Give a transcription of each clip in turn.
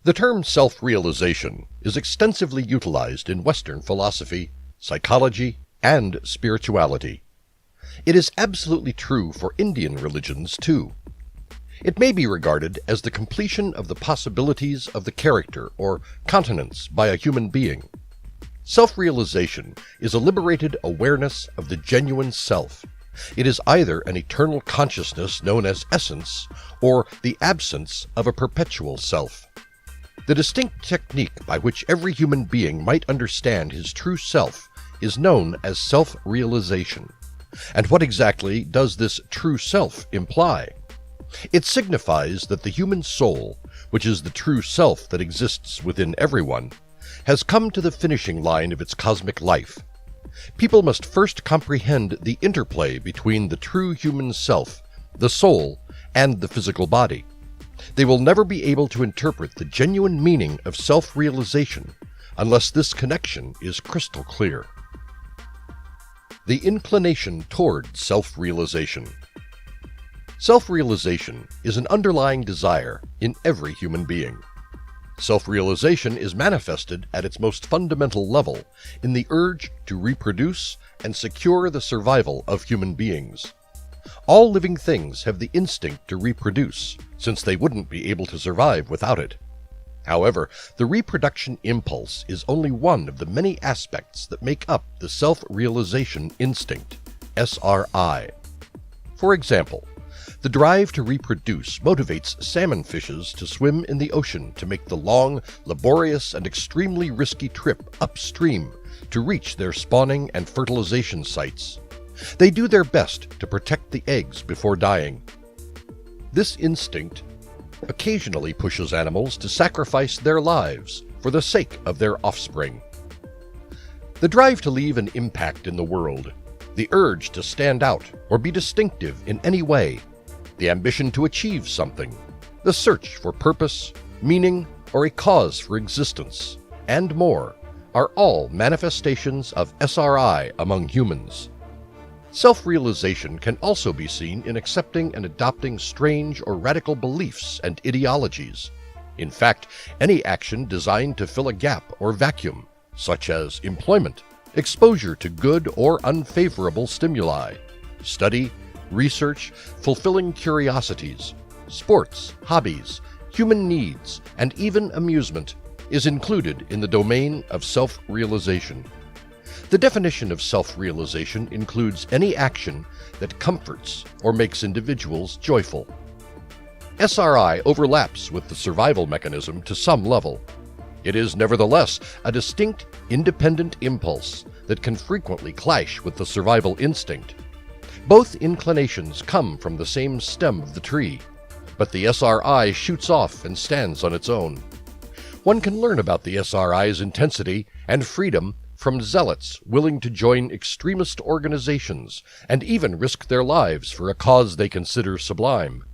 The term self-realization is extensively utilized in Western philosophy, psychology, and spirituality. It is absolutely true for Indian religions, too. It may be regarded as the completion of the possibilities of the character or countenance by a human being. Self-realization is a liberated awareness of the genuine self. It is either an eternal consciousness known as essence, or the absence of a perpetual self. The distinct technique by which every human being might understand his true self is known as self-realization. And what exactly does this true self imply? It signifies that the human soul, which is the true self that exists within everyone, has come to the finishing line of its cosmic life. People must first comprehend the interplay between the true human self, the soul, and the physical body. They will never be able to interpret the genuine meaning of self-realization unless this connection is crystal clear. The inclination toward self-realization. Self-realization is an underlying desire in every human being. Self-realization is manifested at its most fundamental level in the urge to reproduce and secure the survival of human beings. All living things have the instinct to reproduce, since they wouldn't be able to survive without it. However, the reproduction impulse is only one of the many aspects that make up the self-realization instinct, SRI. For example, the drive to reproduce motivates salmon fishes to swim in the ocean to make the long, laborious, and extremely risky trip upstream to reach their spawning and fertilization sites. They do their best to protect the eggs before dying. This instinct occasionally pushes animals to sacrifice their lives for the sake of their offspring. The drive to leave an impact in the world, the urge to stand out or be distinctive in any way, the ambition to achieve something, the search for purpose, meaning, or a cause for existence, and more, are all manifestations of SRI among humans. Self-realization can also be seen in accepting and adopting strange or radical beliefs and ideologies. In fact, any action designed to fill a gap or vacuum, such as employment, exposure to good or unfavorable stimuli, study, research, fulfilling curiosities, sports, hobbies, human needs, and even amusement, is included in the domain of self-realization. The definition of self-realization includes any action that comforts or makes individuals joyful. SRI overlaps with the survival mechanism to some level. It is nevertheless a distinct, independent impulse that can frequently clash with the survival instinct. Both inclinations come from the same stem of the tree, but the SRI shoots off and stands on its own. One can learn about the SRI's intensity and freedom from zealots willing to join extremist organizations and even risk their lives for a cause they consider sublime.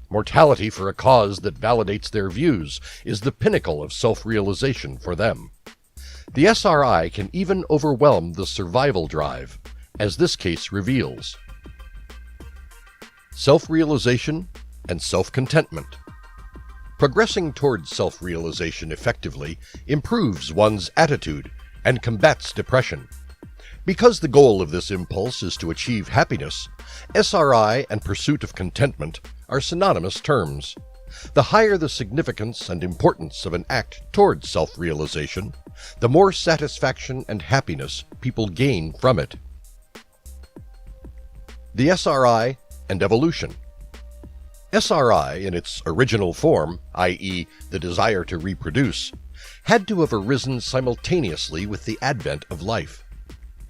Mortality for a cause that validates their views is the pinnacle of self-realization for them. The SRI can even overwhelm the survival drive, as this case reveals. Self-realization and self-contentment. Progressing towards self-realization effectively improves one's attitude and combats depression. Because the goal of this impulse is to achieve happiness, SRI and pursuit of contentment are synonymous terms. The higher the significance and importance of an act towards self-realization, the more satisfaction and happiness people gain from it. The SRI and evolution. SRI, in its original form, i.e., the desire to reproduce, had to have arisen simultaneously with the advent of life.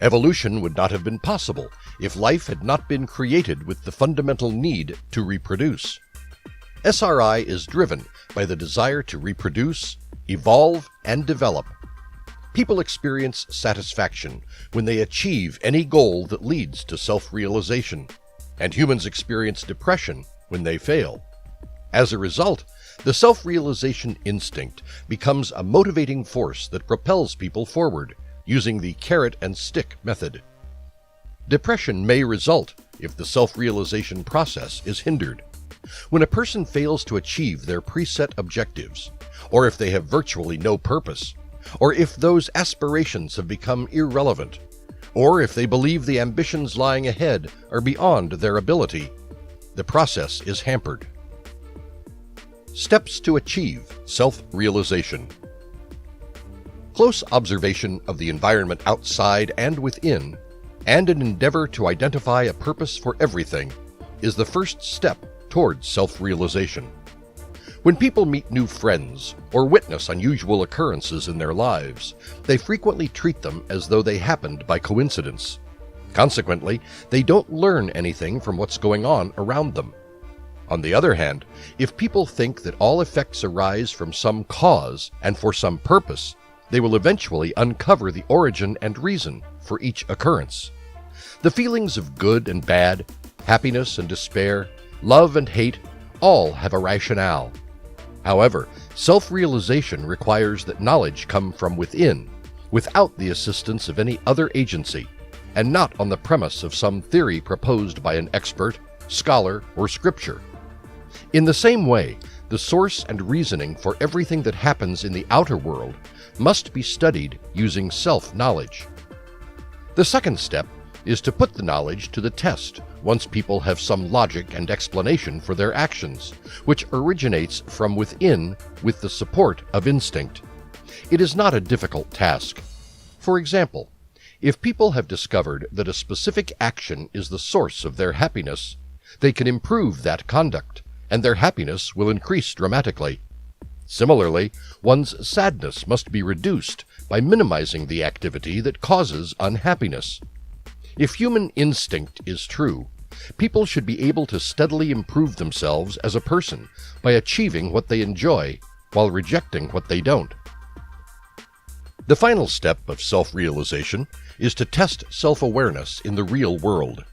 Evolution would not have been possible if life had not been created with the fundamental need to reproduce. SRI is driven by the desire to reproduce, evolve, and develop. People experience satisfaction when they achieve any goal that leads to self-realization, and humans experience depression when they fail. As a result, the self-realization instinct becomes a motivating force that propels people forward, using the carrot and stick method. Depression may result if the self-realization process is hindered. When a person fails to achieve their preset objectives, or if they have virtually no purpose, or if those aspirations have become irrelevant, or if they believe the ambitions lying ahead are beyond their ability, the process is hampered. Steps to achieve self-realization. Close observation of the environment outside and within, and an endeavor to identify a purpose for everything, is the first step towards self-realization. When people meet new friends or witness unusual occurrences in their lives, they frequently treat them as though they happened by coincidence. Consequently, they don't learn anything from what's going on around them. On the other hand, if people think that all effects arise from some cause and for some purpose, they will eventually uncover the origin and reason for each occurrence. The feelings of good and bad, happiness and despair, love and hate, all have a rationale. However, self-realization requires that knowledge come from within, without the assistance of any other agency, and not on the premise of some theory proposed by an expert, scholar, or scripture. In the same way, the source and reasoning for everything that happens in the outer world must be studied using self-knowledge. The second step is to put the knowledge to the test once people have some logic and explanation for their actions, which originates from within with the support of instinct. It is not a difficult task. For example, if people have discovered that a specific action is the source of their happiness, they can improve that conduct, and their happiness will increase dramatically. Similarly, one's sadness must be reduced by minimizing the activity that causes unhappiness. If human instinct is true, people should be able to steadily improve themselves as a person by achieving what they enjoy while rejecting what they don't. The final step of self-realization is to test self-awareness in the real world.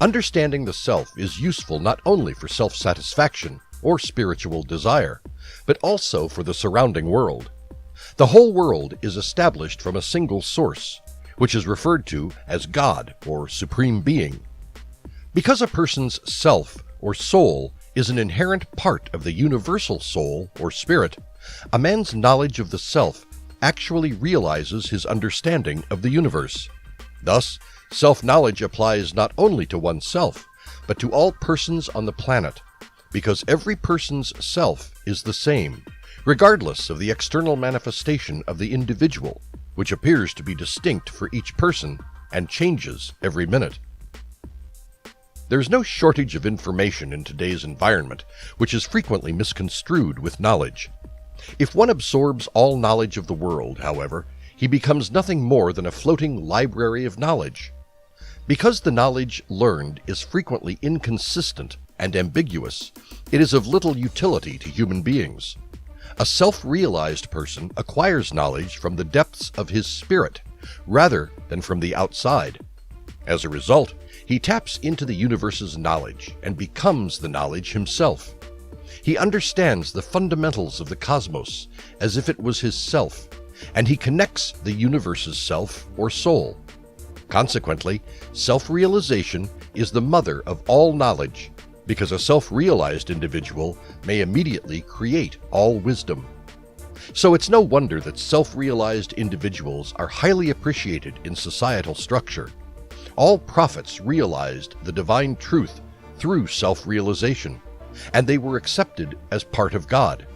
Understanding the self is useful not only for self-satisfaction or spiritual desire, but also for the surrounding world. The whole world is established from a single source, which is referred to as God or Supreme Being. Because a person's self or soul is an inherent part of the universal soul or spirit, a man's knowledge of the self actually realizes his understanding of the universe. Thus, self-knowledge applies not only to oneself, but to all persons on the planet, because every person's self is the same, regardless of the external manifestation of the individual, which appears to be distinct for each person and changes every minute. There's no shortage of information in today's environment, which is frequently misconstrued with knowledge. If one absorbs all knowledge of the world, however, he becomes nothing more than a floating library of knowledge. Because the knowledge learned is frequently inconsistent and ambiguous, it is of little utility to human beings. A self-realized person acquires knowledge from the depths of his spirit, rather than from the outside. As a result, he taps into the universe's knowledge and becomes the knowledge himself. He understands the fundamentals of the cosmos as if it was his self, and he connects the universe's self or soul. Consequently, self-realization is the mother of all knowledge, because a self-realized individual may immediately create all wisdom. So it's no wonder that self-realized individuals are highly appreciated in societal structure. All prophets realized the divine truth through self-realization, and they were accepted as part of God.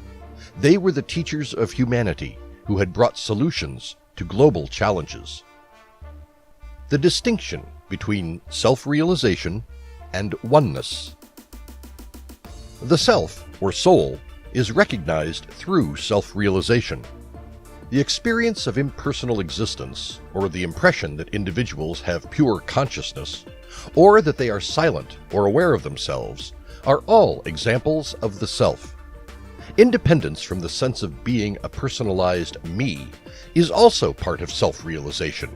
They were the teachers of humanity who had brought solutions to global challenges. The distinction between self-realization and oneness. The self, or soul, is recognized through self-realization. The experience of impersonal existence, or the impression that individuals have pure consciousness, or that they are silent or aware of themselves, are all examples of the self. Independence from the sense of being a personalized me is also part of self-realization.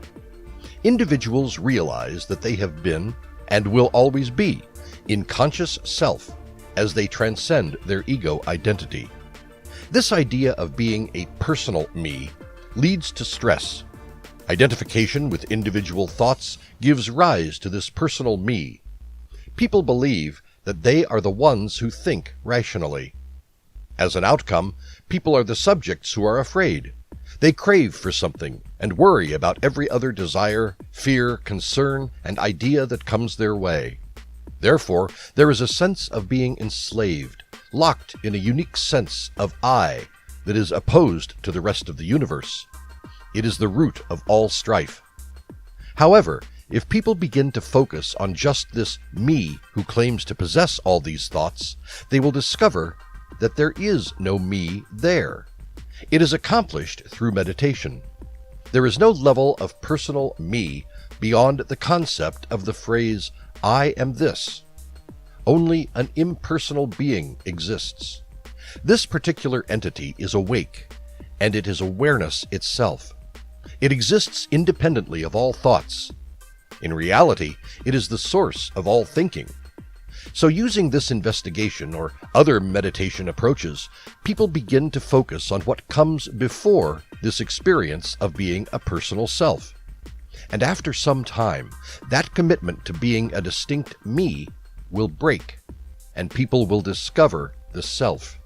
Individuals realize that they have been, and will always be, in conscious self as they transcend their ego identity. This idea of being a personal me leads to stress. Identification with individual thoughts gives rise to this personal me. People believe that they are the ones who think rationally. As an outcome, people are the subjects who are afraid. They crave for something and worry about every other desire, fear, concern, and idea that comes their way. Therefore, there is a sense of being enslaved, locked in a unique sense of I that is opposed to the rest of the universe. It is the root of all strife. However, if people begin to focus on just this me who claims to possess all these thoughts, they will discover that there is no me there. It is accomplished through meditation. There is no level of personal me beyond the concept of the phrase, I am this. Only an impersonal being exists. This particular entity is awake, and it is awareness itself. It exists independently of all thoughts. In reality, it is the source of all thinking. So using this investigation or other meditation approaches, people begin to focus on what comes before this experience of being a personal self. And after some time, that commitment to being a distinct me will break, and people will discover the self.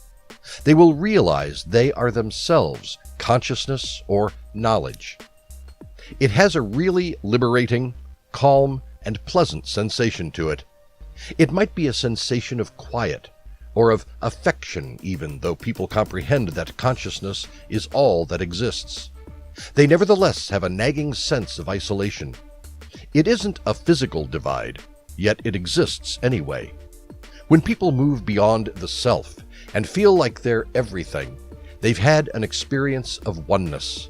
They will realize they are themselves consciousness or knowledge. It has a really liberating, calm, and pleasant sensation to it. It might be a sensation of quiet, or of affection even, though people comprehend that consciousness is all that exists. They nevertheless have a nagging sense of isolation. It isn't a physical divide, yet it exists anyway. When people move beyond the self and feel like they're everything, they've had an experience of oneness.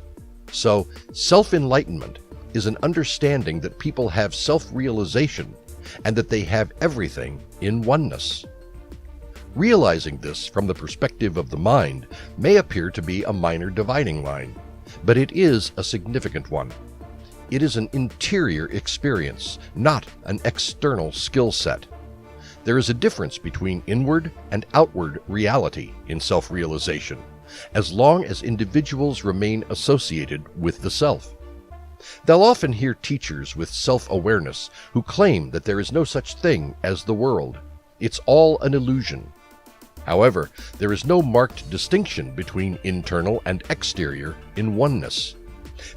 So, self-enlightenment is an understanding that people have self-realization and that they have everything in oneness. Realizing this from the perspective of the mind may appear to be a minor dividing line, but it is a significant one. It is an interior experience, not an external skill set. There is a difference between inward and outward reality in self-realization, as long as individuals remain associated with the self. They'll often hear teachers with self-awareness who claim that there is no such thing as the world. It's all an illusion. However, there is no marked distinction between internal and exterior in oneness.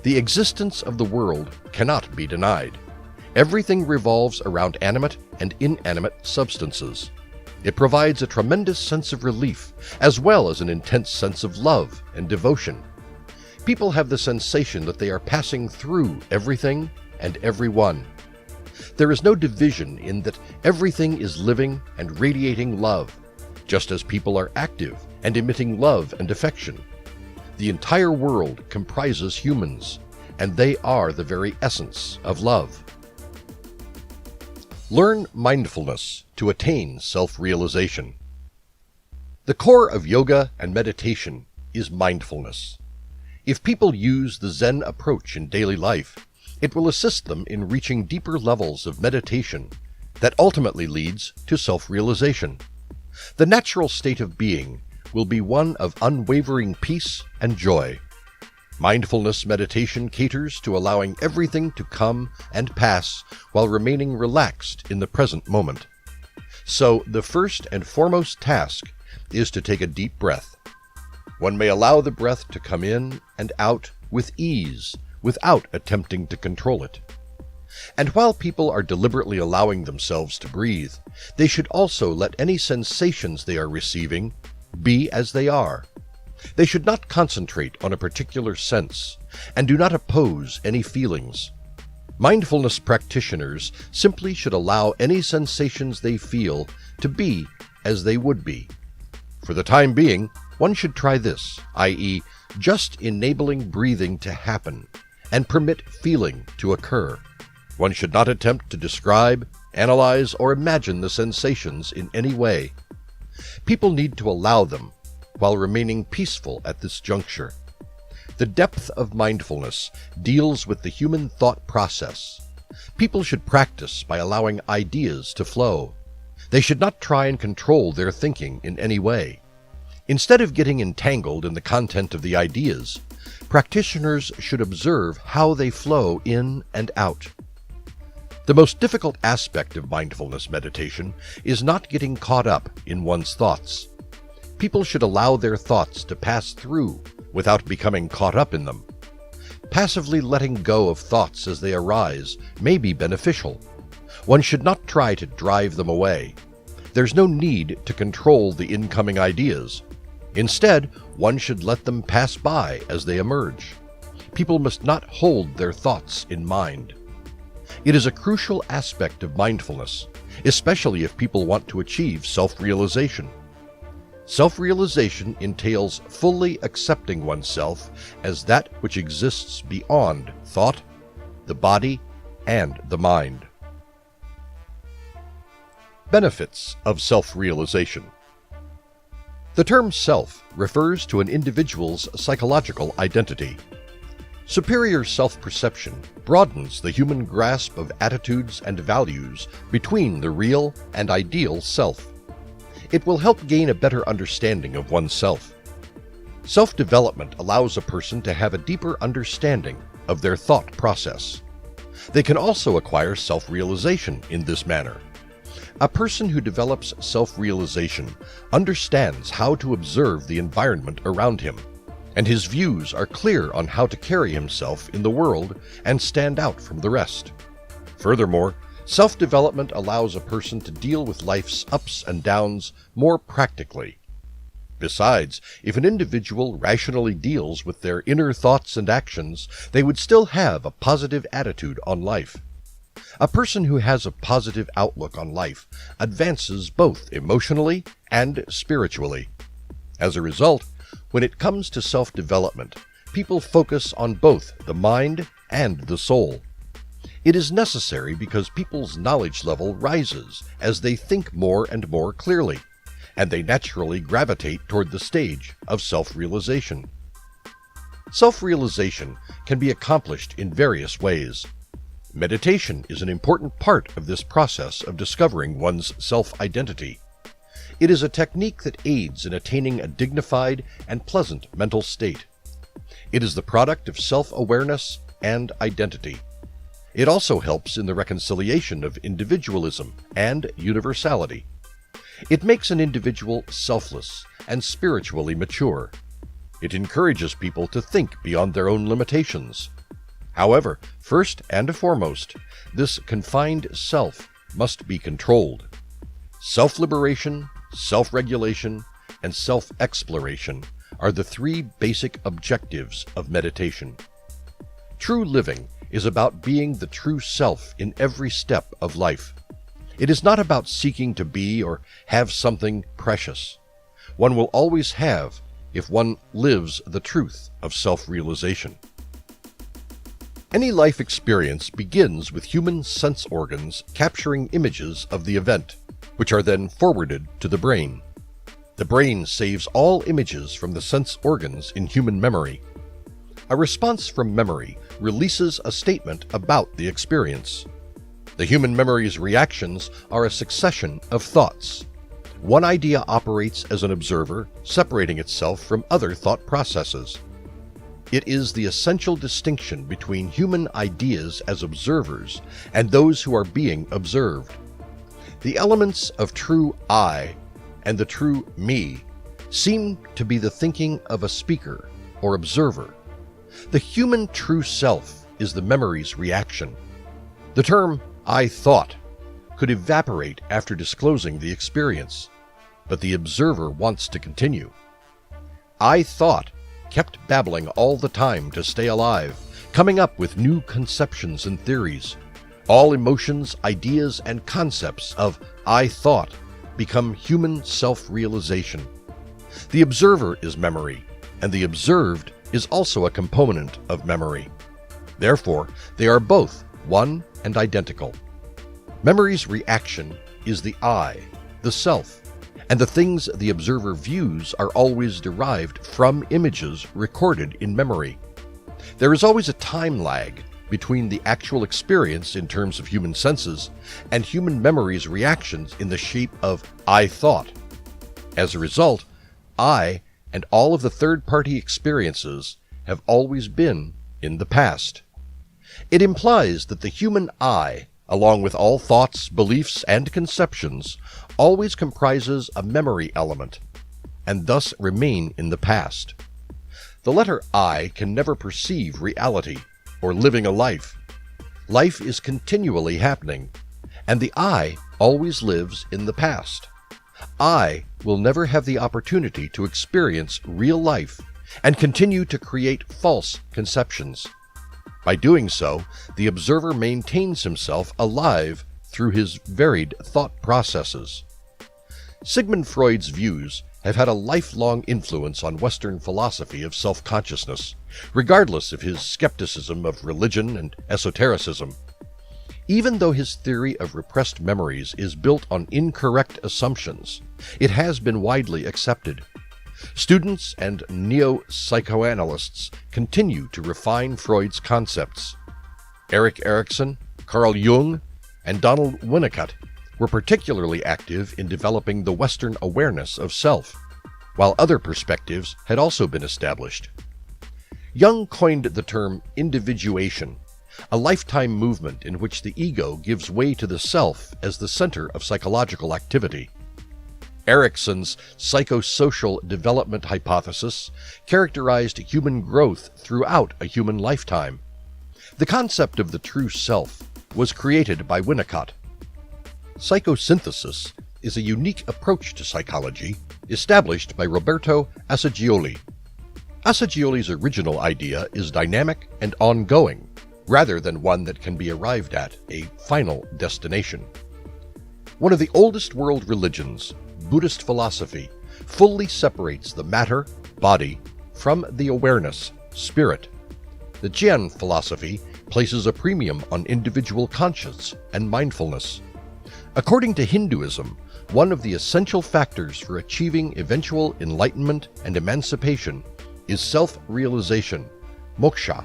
The existence of the world cannot be denied. Everything revolves around animate and inanimate substances. It provides a tremendous sense of relief, as well as an intense sense of love and devotion. People have the sensation that they are passing through everything and everyone. There is no division in that everything is living and radiating love, just as people are active and emitting love and affection. The entire world comprises humans, and they are the very essence of love. Learn mindfulness to attain self-realization. The core of yoga and meditation is mindfulness. If people use the Zen approach in daily life, it will assist them in reaching deeper levels of meditation that ultimately leads to self-realization. The natural state of being will be one of unwavering peace and joy. Mindfulness meditation caters to allowing everything to come and pass while remaining relaxed in the present moment. So the first and foremost task is to take a deep breath. One may allow the breath to come in and out with ease, without attempting to control it. And while people are deliberately allowing themselves to breathe, they should also let any sensations they are receiving be as they are. They should not concentrate on a particular sense, and do not oppose any feelings. Mindfulness practitioners simply should allow any sensations they feel to be as they would be. For the time being, one should try this, i.e., just enabling breathing to happen, and permit feeling to occur. One should not attempt to describe, analyze, or imagine the sensations in any way. People need to allow them, while remaining peaceful at this juncture. The depth of mindfulness deals with the human thought process. People should practice by allowing ideas to flow. They should not try and control their thinking in any way. Instead of getting entangled in the content of the ideas, practitioners should observe how they flow in and out. The most difficult aspect of mindfulness meditation is not getting caught up in one's thoughts. People should allow their thoughts to pass through without becoming caught up in them. Passively letting go of thoughts as they arise may be beneficial. One should not try to drive them away. There's no need to control the incoming ideas. Instead, one should let them pass by as they emerge. People must not hold their thoughts in mind. It is a crucial aspect of mindfulness, especially if people want to achieve self-realization. Self-realization entails fully accepting oneself as that which exists beyond thought, the body, and the mind. Benefits of self-realization. The term self refers to an individual's psychological identity. Superior self-perception broadens the human grasp of attitudes and values between the real and ideal self. It will help gain a better understanding of oneself. Self-development allows a person to have a deeper understanding of their thought process. They can also acquire self-realization in this manner. A person who develops self-realization understands how to observe the environment around him, and his views are clear on how to carry himself in the world and stand out from the rest. Furthermore, self-development allows a person to deal with life's ups and downs more practically. Besides, if an individual rationally deals with their inner thoughts and actions, they would still have a positive attitude on life. A person who has a positive outlook on life advances both emotionally and spiritually. As a result, when it comes to self-development, people focus on both the mind and the soul. It is necessary because people's knowledge level rises as they think more and more clearly, and they naturally gravitate toward the stage of self-realization. Self-realization can be accomplished in various ways. Meditation is an important part of this process of discovering one's self-identity. It is a technique that aids in attaining a dignified and pleasant mental state. It is the product of self-awareness and identity. It also helps in the reconciliation of individualism and universality. It makes an individual selfless and spiritually mature. It encourages people to think beyond their own limitations. However, first and foremost, this confined self must be controlled. Self-liberation, self-regulation, and self-exploration are the three basic objectives of meditation. True living is about being the true self in every step of life. It is not about seeking to be or have something precious. One will always have if one lives the truth of self-realization. Any life experience begins with human sense organs capturing images of the event, which are then forwarded to the brain. The brain saves all images from the sense organs in human memory. A response from memory releases a statement about the experience. The human memory's reactions are a succession of thoughts. One idea operates as an observer, separating itself from other thought processes. It is the essential distinction between human ideas as observers and those who are being observed. The elements of true I and the true me seem to be the thinking of a speaker or observer. The human true self is the memory's reaction. The term I thought could evaporate after disclosing the experience, but the observer wants to continue. I thought kept babbling all the time to stay alive, coming up with new conceptions and theories. All emotions, ideas, and concepts of I thought become human self-realization. The observer is memory, and the observed is also a component of memory. Therefore, they are both one and identical. Memory's reaction is the I, the self, and the things the observer views are always derived from images recorded in memory. There is always a time lag between the actual experience in terms of human senses and human memory's reactions in the shape of I thought. As a result, I and all of the third-party experiences have always been in the past. It implies that the human I, along with all thoughts, beliefs, and conceptions, always comprises a memory element. and thus remain in the past. The letter I can never perceive reality or living a life. Life is continually happening, and the I always lives in the past. I will never have the opportunity to experience real life and continue to create false conceptions. By doing so, the observer maintains himself alive through his varied thought processes. Sigmund Freud's views have had a lifelong influence on Western philosophy of self-consciousness, regardless of his skepticism of religion and esotericism. Even though his theory of repressed memories is built on incorrect assumptions, it has been widely accepted. Students and neo-psychoanalysts continue to refine Freud's concepts. Erik Erikson, Carl Jung, and Donald Winnicott were particularly active in developing the Western awareness of self, while other perspectives had also been established. Jung coined the term individuation, a lifetime movement in which the ego gives way to the self as the center of psychological activity. Erikson's psychosocial development hypothesis characterized human growth throughout a human lifetime. The concept of the true self was created by Winnicott. Psychosynthesis is a unique approach to psychology established by Roberto Assagioli. Assagioli's original idea is dynamic and ongoing, rather than one that can be arrived at, a final destination. One of the oldest world religions, Buddhist philosophy, fully separates the matter, body, from the awareness, spirit. The Zen philosophy places a premium on individual conscience and mindfulness. According to Hinduism, one of the essential factors for achieving eventual enlightenment and emancipation is self-realization, moksha.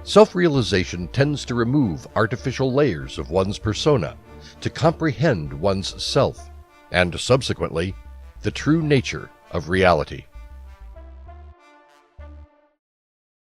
Self-realization tends to remove artificial layers of one's persona to comprehend one's self, and subsequently, the true nature of reality.